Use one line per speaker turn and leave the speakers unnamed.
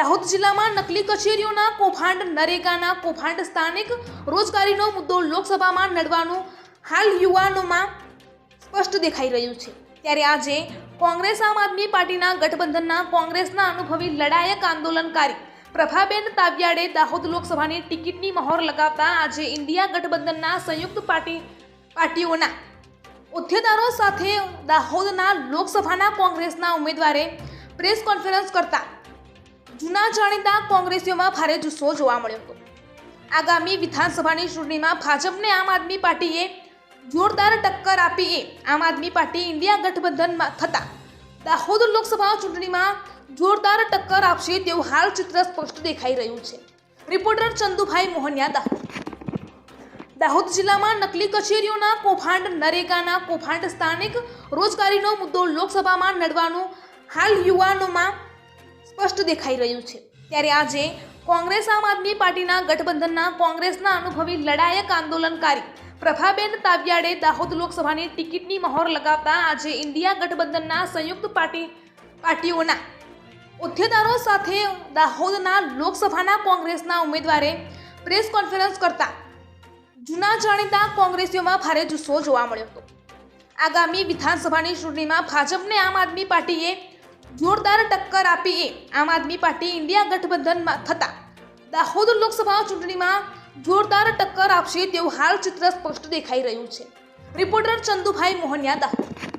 દાહોદ જિલ્લામાં નકલી કચેરીઓના કૌભાંડ, નરેગાના કૌભાંડ, સ્થાનિક રોજગારીનો મુદ્દો લોકસભામાં લડવાનું હાલ યુવાનોમાં સ્પષ્ટ દેખાઈ રહ્યું છે। ત્યારે આજે કોંગ્રેસ આમ આદમી પાર્ટીના ગઠબંધનના કોંગ્રેસના અનુભવી લડાયક આંદોલનકારી પ્રભાબેન તાવિયાડે દાહોદ લોકસભાની ટિકિટની મહોર લગાવતા આજે ઇન્ડિયા ગઠબંધનના સંયુક્ત પાર્ટીઓના હોદ્દેદારો સાથે દાહોદના લોકસભાના કોંગ્રેસના ઉમેદવારે પ્રેસ કોન્ફરન્સ કરતા જૂના જાણીતા કોંગ્રેસીઓમાં ભારે જુસ્સો જોવા મળ્યો હતો। આગામી વિધાનસભાની ચૂંટણીમાં ભાજપને આમ આદમી પાર્ટીએ જોરદાર ટક્કર આપી આમ આદમી પાર્ટી ઇન્ડિયા ગઠબંધનમાં થતા દાહોદ લોકસભા ચૂંટણીમાં જોરદાર ટક્કર આપશે તેવું હાલ ચિત્ર સ્પષ્ટ દેખાઈ રહ્યું છે। રિપોર્ટર ચંદુભાઈ મોહનિયા, દાહોદ જિલ્લામાં નકલી કચેરીઓના કૌભાંડ, નરેગાના કૌભાંડ, સ્થાનિક રોજગારીનો મુદ્દો લોકસભામાં લડવાનું હાલ યુવાનોમાં સ્પષ્ટ દેખાઈ રહ્યું છે। ત્યારે આજે કોંગ્રેસ આમ આદમી પાર્ટીના ગઠબંધનના કોંગ્રેસના અનુભવી લડાયક આંદોલનકારી પ્રભાબેન તાવિયાડે દાહોદ લોકસભાની ટિકિટની મહોર લગાવતા આજે ઇન્ડિયા ગઠબંધનના સંયુક્ત પાર્ટીઓના હોદ્દેદારો સાથે દાહોદના લોકસભાના કોંગ્રેસના ઉમેદવારે પ્રેસ કોન્ફરન્સ કરતા જૂના જાણીતા કોંગ્રેસીઓમાં ભારે જુસ્સો જોવા મળ્યો હતો। આગામી વિધાનસભાની ચૂંટણીમાં ભાજપને આમ આદમી પાર્ટીએ જોરદાર ટક્કર આપી આમ આદમી પાર્ટી ઇન્ડિયા ગઠબંધનમાં થતા દાહોદ લોકસભા ચૂંટણીમાં જોરદાર ટક્કર આપશે તેવું હાલ ચિત્ર સ્પષ્ટ દેખાઈ રહ્યું છે। રિપોર્ટર ચંદુભાઈ મોહનિયા, દાહોદ।